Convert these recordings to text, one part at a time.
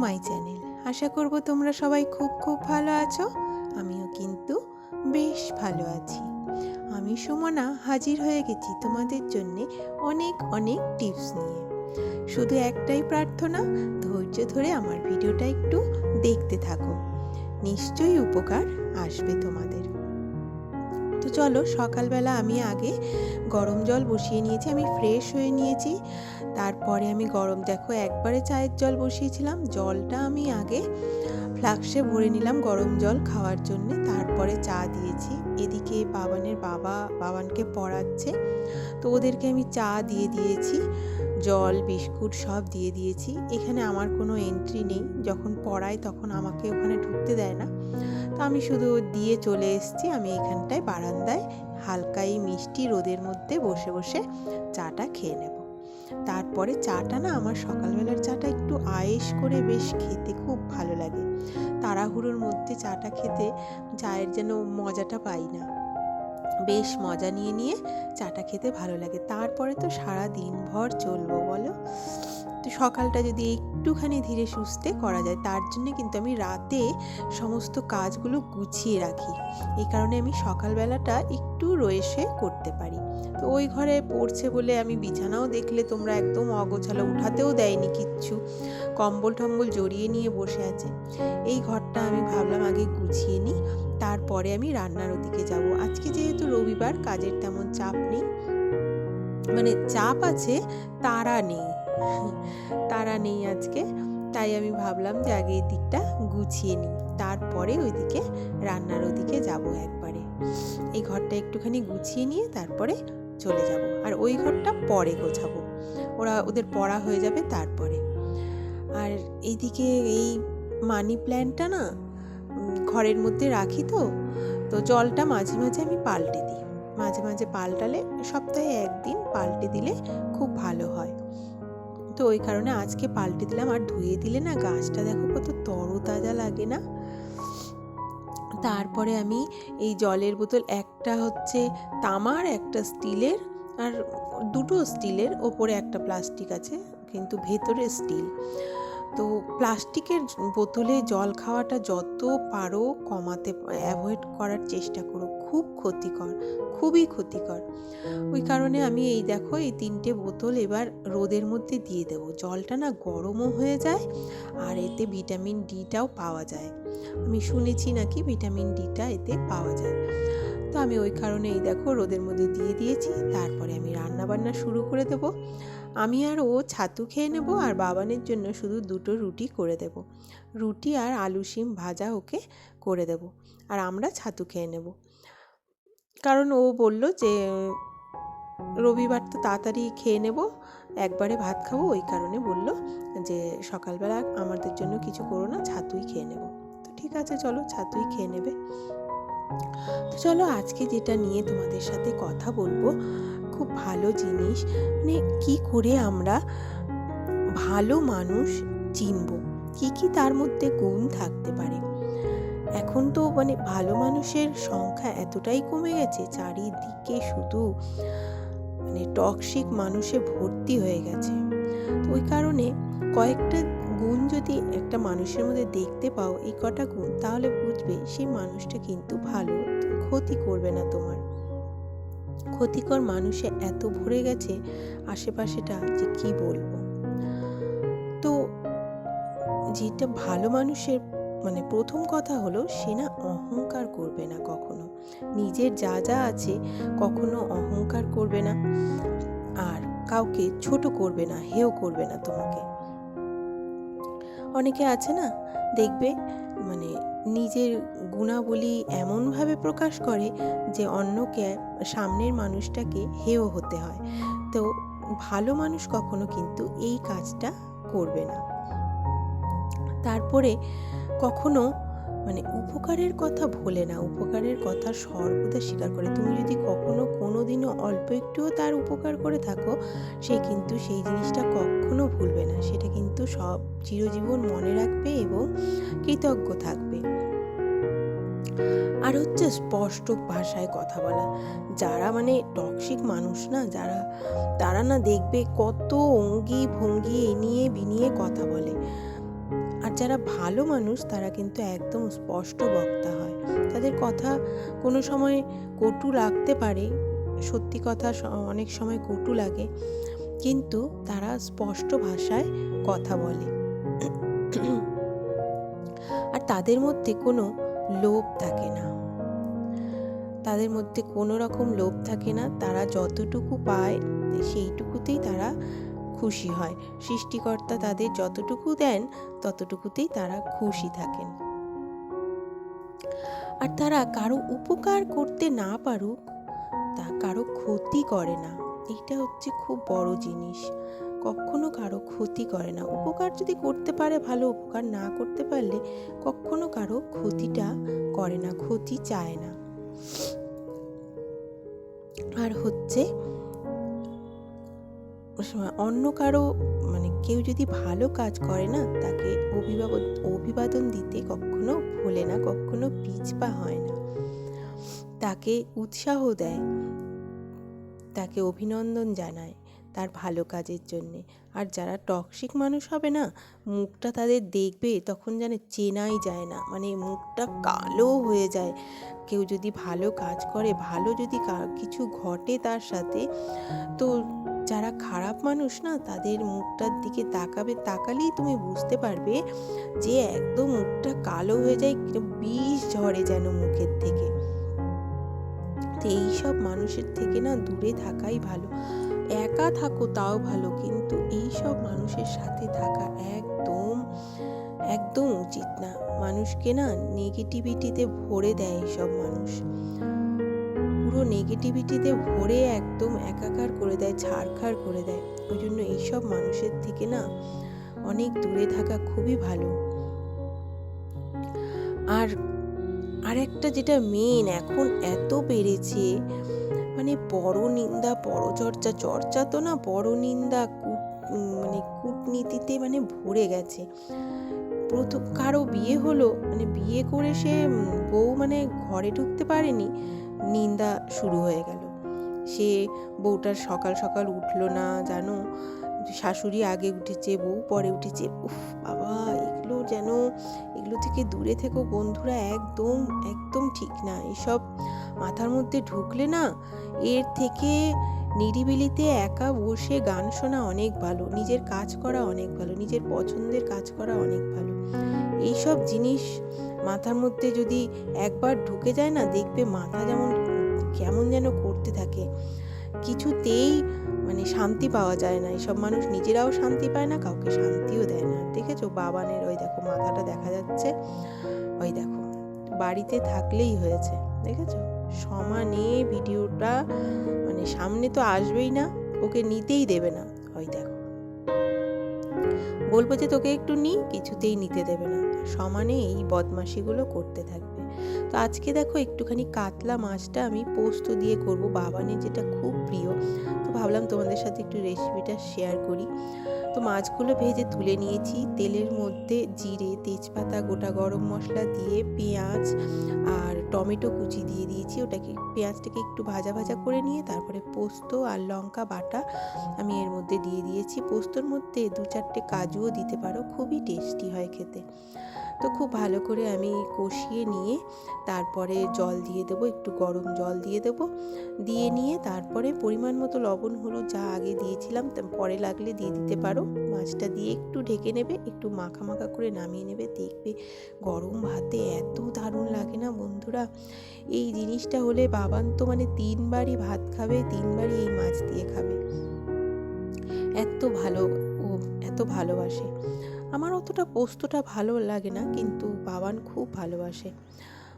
My channel. আশা করব তোমরা সবাই খুব খুব ভালো আছো। আমিও কিন্তু বেশ ভালো আছি। আমি সুমনা হাজির হয়ে গেছি তোমাদের জন্য অনেক অনেক টিপস নিয়ে। শুধু একটাই প্রার্থনা, ধৈর্য ধরে আমার ভিডিওটা একটু দেখতে থাকো, নিশ্চয়ই উপকার আসবে তোমাদের। তো চলো, সকালবেলা আমি আগে গরম জল বসিয়ে নিয়েছি, আমি ফ্রেশ হয়ে নিয়েছি। তারপরে আমি দেখো একবারে চায়ের জল বসিয়েছিলাম, জলটা আমি আগে ফ্লাক্সে ভরে নিলাম গরম জল খাওয়ার জন্য। তারপরে চা দিয়েছি। এদিকে বাবানকে পড়াচ্ছে, তো ওদেরকে আমি চা দিয়ে দিয়েছি, জল বিস্কুট সব দিয়ে দিয়েছি। এখানে আমার কোনো এন্ট্রি নেই, যখন পড়াই তখন আমাকে ওখানে ঢুকতে দেয় না, তো আমি শুধু দিয়ে চলে এসেছি। আমি এখানটায় বারান্দায় হালকাই মিষ্টি রোদের মধ্যে বসে বসে চাটা খেয়ে নেব। তারপরে চাটা না, আমার সকালবেলার চাটা একটু আয়েশ করে বেশ খেতে খুব ভালো লাগে। তাড়াহুড়োর মধ্যে চাটা খেতে চায়ের যেন মজাটা পাই না, বেশ মজা নিয়ে নিয়ে চাটা খেতে ভালো লাগে। তারপরে তো সারা দিনভর চলবো বলো। তো সকালটা যদি একটুখানি ধীরে সুস্থে করা যায়, তার জন্য কিন্তু আমি রাতে সমস্ত কাজগুলো গুছিয়ে রাখি। এই কারণে আমি সকালবেলাটা একটু রয়েছে করতে পারি। তো ওই ঘরে পড়ছে বলে আমি বিছানাও দেখলে তোমরা একদম অগোছালো, উঠাতেও দেয়নি কিচ্ছু, কম্বল টম্বল জড়িয়ে নিয়ে বসে আছে। এই ঘরটা আমি ভাবলাম আগে গুছিয়ে নিই, তারপরে আমি রান্নার ওদিকে যাব। আজকে যেহেতু রবিবার, কাজের তেমন চাপ নেই, মানে চাপ আছে, তারা নেই আজকে। তাই আমি ভাবলাম যে আগে এই দিকটা গুছিয়ে নিই, তারপরে ওইদিকে রান্নার ওদিকে যাব একবারে। এই ঘরটা একটুখানি গুছিয়ে নিয়ে তারপরে চলে যাব, আর ওই ঘরটা পরে গোছাবো, ওদের পড়া হয়ে যাবে তারপরে। আর এইদিকে এই মানি প্ল্যান্টটা না ঘরের মধ্যে রাখি, তো জলটা মাঝে মাঝে আমি পাল্টে দিই। মাঝে মাঝে পাল্টালে, সপ্তাহে একদিন পাল্টে দিলে খুব ভালো হয়। তো ওই কারণে আজকে পাল্টে দিলাম। আর ধুয়ে দিলে না গাছটা দেখো কত তরতাজা লাগে না। তারপরে আমি এই জলের বোতল, একটা হচ্ছে তামার, একটা স্টিলের, আর দুটো স্টিলের, ওপরে একটা প্লাস্টিক আছে কিন্তু ভেতরে স্টিল। তো প্লাস্টিকের বোতলে জল খাওয়াটা যত পারো অ্যাভয়েড করার চেষ্টা করো, খুব ক্ষতিকর, খুবই ক্ষতিকর। ওই কারণে আমি এই দেখো এই 3টে বোতল এবার রোদের মধ্যে দিয়ে দেবো। জলটা না গরমও হয়ে যায়, আর এতে ভিটামিন ডিটাও পাওয়া যায়। আমি শুনেছি নাকি ভিটামিন ডিটা এতে পাওয়া যায়। তো আমি ওই কারণে এই দেখো রোদের মধ্যে দিয়ে দিয়েছি। তারপরে আমি রান্না বান্না শুরু করে দেব। আমি আর ও ছাতু খেয়ে নেব, আর বাবানের জন্য শুধু 2টো রুটি করে দেব। রুটি আর আলু শিম ভাজা ওকে করে দেব, আর আমরা ছাতু খেয়ে নেব। কারণ ও বলল যে রবিবার তো তাড়াতাড়ি খেয়ে নেব, একবারে ভাত খাবো, ওই কারণে বলল যে সকালবেলা আমাদের জন্য কিছু করো না, ছাতুই খেয়ে নেব। তো ঠিক আছে, চলো ছাতুই খেয়ে নেবে। তো চলো, আজকে যেটা নিয়ে তোমাদের সাথে কথা বলবো, খুব ভালো জিনিস, মানে কি করে আমরা ভালো মানুষ চিনব, কি কি তার মধ্যে গুণ থাকতে পারে। এখন তো মানে ভালো মানুষের সংখ্যা এতটাই কমে গেছে, চারিদিকে শুধু মানে টক্সিক মানুষে ভর্তি হয়ে গেছে। তো ওই কারণে কয়েকটা গুণ যদি একটা মানুষের মধ্যে দেখতে পাও, এই কটা গুণ, তাহলে বুঝবে সেই মানুষটা কিন্তু ভালো, ক্ষতি করবে না তোমার। ক্ষতিকর মানুষে এত ভরে গেছে আশেপাশেটা, যে কি বলবো। তো যেটা ভালো মানুষের মানে প্রথম কথা হলো, সে না অহংকার করবে না কখনো, নিজের যা যা আছে কখনো অহংকার করবে না, আর কাউকে ছোট করবে না, হেয় করবে না তোমাকে। অনেকে আছে না, দেখবে মানে নিজের গুণাবলী এমনভাবে প্রকাশ করে যে অন্যকে, সামনের মানুষটাকে হেয় হতে হয়। তো ভালো মানুষ কখনো কিন্তু এই কাজটা করবে না। তারপরে কখনো মানে উপকারের কথা ভোলে না, উপকারের কথা সর্বদা স্বীকার করে। তুমি যদি কখনো কোনো দিনও অল্প একটুও তার উপকার করে থাকো, সে কিন্তু সেই জিনিসটা কখনো ভুলবে না, সেটা কিন্তু সব চিরজীবন মনে রাখবে এবং কৃতজ্ঞ থাকবে। আর হচ্ছে স্পষ্ট ভাষায় কথা বলা। যারা মানে টক্সিক মানুষ না, তারা না দেখবে কত অঙ্গি ভঙ্গি এনিয়ে বিনিয়ে কথা বলে, আর যারা ভালো মানুষ তারা কিন্তু একদম স্পষ্ট বক্তা হয়। তাদের কথা কোনো সময় কটু লাগতে পারে, সত্যি কথা অনেক সময় কটু লাগে, কিন্তু তারা স্পষ্ট ভাষায় কথা বলে। আর তাদের মধ্যে কোনো লোভ থাকে না, তাদের মধ্যে কোনো রকম লোভ থাকে না। তারা যতটুকু পায় সেইটুকুতেই তারা খুশি হয়। সৃষ্টিকর্তা তাদের যতটুকু দেন ততটুকুতেই তারা খুশি থাকেন। আর তারা কারো উপকার করতে না পারুক, তা কারো ক্ষতি করে না। এইটা হচ্ছে খুব বড় জিনিস। কখনো কারো ক্ষতি করে না। উপকার যদি করতে পারে ভালো, উপকার না করতে পারলে কখনো কারো ক্ষতিটা করে না, ক্ষতি চায় না। আর হচ্ছে অন্য কারো কেউ যদি ভালো কাজ করে না, তাকে অভিবাদন দিতে কখনো ভোলে না, কখনো পিছপা হয় না, তাকে উৎসাহ দেয়, তাকে অভিনন্দন জানায় তার ভালো কাজের জন্যে। আর যারা টক্সিক মানুষ হবে না, মুখটা তাদের দেখবে তখন চেনাই যায় না, মুখটা কালো হয়ে যায়। কেউ যদি ভালো কাজ করে, ভালো যদি কিছু ঘটে তার সাথে, তো যারা খারাপ মানুষ না, তাদের মুখটার দিকে তাকালেই তুমি বুঝতে পারবে যে একদম মুখটা কালো হয়ে যায়, বিষ ঝরে যেন মুখের থেকে। তো এইসব মানুষের থেকে না দূরে থাকাই ভালো। একা থাকো তাও ভালো, কিন্তু এইসব মানুষের সাথে থাকা একদম একদম উচিত না। মানুষকে না নেগেটিভিটিতে ভরে দেয় এইসব মানুষ, পুরো নেগেটিভিটিতে ভরে একদম একাকার করে দেয়, ছাড়খাড় করে দেয়। ওই জন্য এইসব মানুষের থেকে না অনেক দূরে থাকা খুবই ভালো। আর একটা যেটা মেন এখন এত বেড়েছে, বড় নিন্দা, বড় চর্চা তো না, বড় নিন্দা, কূটনীতিতে ভরে গেছে। প্রথম কারো বিয়ে হলো, বিয়ে করে সে বউ ঘরে ঢুকতে পারেনি, নিন্দা শুরু হয়ে গেল। সে বউটার সকাল সকাল উঠলো না, জানো, শাশুড়ি আগে উঠেছে, বউ পরে উঠেছে। উফ বাবা, এগুলো থেকে দূরে থেকো বন্ধুরা, একদম একদম ঠিক না। এসব মাথার মধ্যে ঢুকলে না, এর থেকে নিরিবিলিতে একা বসে গান শোনা অনেক ভালো, নিজের কাজ করা অনেক ভালো, নিজের পছন্দের কাজ করা অনেক ভালো। এইসব জিনিস মাথার মধ্যে যদি একবার ঢুকে যায় না, দেখবে মাথা কেমন যেন করতে থাকে, কিছুতেই শান্তি পাওয়া যায় না। এসব মানুষ নিজেরাও শান্তি পায় না, কাউকে শান্তিও দেয় না। দেখেছো বাবানের, ওই দেখো মাথাটা দেখা যাচ্ছে, ওই দেখো, বাড়িতে থাকলেই হয়েছে, দেখেছো সমানে ভিডিওটা, সামনে তো আসবেই না, ওকে নিতেই দেবে না। ওই দেখো, বলবো যে তোকে একটু কিছুতেই নিতে দেবে না, সমানে এই বদমাশিগুলো করতে থাকবে। তো আজকে দেখো একটুখানি কাতলা মাছটা আমি পোস্ত দিয়ে করব, বাবানের যেটা খুব প্রিয়। তো ভাবলাম তোমাদের সাথে একটু রেসিপিটা শেয়ার করি। তো মাছগুলো ভেজে তুলে নিয়েছি, তেলের মধ্যে জিরে, তেজপাতা, গোটা গরম মশলা দিয়ে পেঁয়াজ আর টমেটো কুচি দিয়ে দিয়েছি। পেঁয়াজটাকে একটু ভাজা ভাজা করে নিয়ে তারপরে পোস্ত আর লঙ্কা বাটা আমি এর মধ্যে দিয়ে দিয়েছি। পোস্তর মধ্যে 2-4টে কাজুও দিতে পারো, খুবই টেস্টি হয় খেতে। তো খুব ভালো করে আমি কষিয়ে নিয়ে তারপরে জল দিয়ে দেবো, একটু গরম জল দিয়ে দেবো, দিয়ে নিয়ে তারপরে পরিমাণ মতো লবণ হলুদ যা আগে দিয়েছিলাম পরে লাগলে দিয়ে দিতে পারো। মাছটা দিয়ে একটু ঢেকে নেবে, একটু মাখা মাখা করে নামিয়ে নেবে। দেখবে গরম ভাতে এত দারুণ লাগে না বন্ধুরা। এই জিনিসটা হলে বাবান তো 3বারই ভাত খাবে, 3বারই এই মাছ দিয়ে খাবে, এত ভালো, ও এত ভালোবাসে। আমার অতটা পোস্তটা ভালো লাগে না, কিন্তু বাবান খুব ভালোবাসে।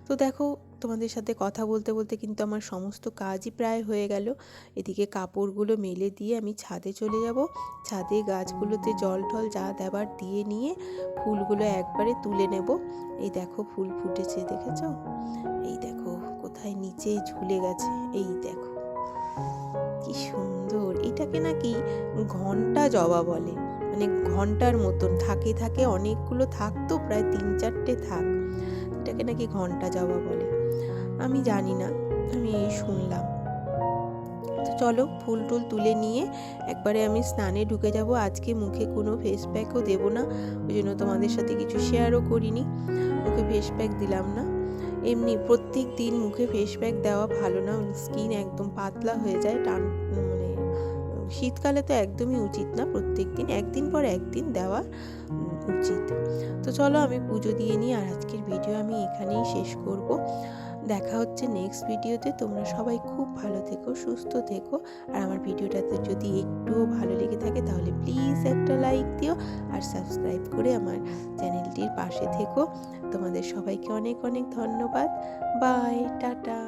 তো দেখো তোমাদের সাথে কথা বলতে বলতে কিন্তু আমার সমস্ত কাজই প্রায় হয়ে গেল। এদিকে কাপড়গুলো মেলে দিয়ে আমি ছাদে চলে যাব। ছাদে গাছগুলোতে জল টল যা দেবার দিয়ে নিয়ে ফুলগুলো একবারে তুলে নেব। এই দেখো ফুল ফুটেছে, দেখেছো? এই দেখো কোথায় নিচে ঝুলে গেছে, এই দেখো কি সুন্দর। এটাকে নাকি ঘন্টা জবা বলে, ঘন্টার মতন থাকে থাকে অনেকগুলো থাকতো, প্রায় 3-4টে থাক, এটাকে নাকি ঘন্টা জবা বলে। আমি জানি না, আমি এই শুনলাম। তো চলো ফুল টুল তুলে নিয়ে একবারে আমি স্নানে ঢুকে যাব। আজকে মুখে কোনো ফেস প্যাকও দেবো না, ওই জন্য তোমাদের সাথে কিছু শেয়ারও করিনি, মুখে ফেস প্যাক দিলাম না। এমনি প্রত্যেক দিন মুখে ফেস প্যাক দেওয়া ভালো না, স্কিন একদম পাতলা হয়ে যায়, মানে শীতকালে তো একদমই উচিত না, প্রত্যেক দিন একদিন পর একদিন দেওয়া উচিত। তো চলো আমি পুজো দিয়ে নিই, আর আজকের ভিডিও আমি এখানেই শেষ করব। দেখা হচ্ছে নেক্সট ভিডিওতে। তোমরা সবাই খুব ভালো থেকো, সুস্থ থেকো। আর আমার ভিডিওটাতে যদি একটুও ভালো লেগে থাকে তাহলে প্লিজ একটা লাইক দিও, আর সাবস্ক্রাইব করে আমার চ্যানেলটির পাশে থেকো। তোমাদের সবাইকে অনেক অনেক ধন্যবাদ। Bye, tata.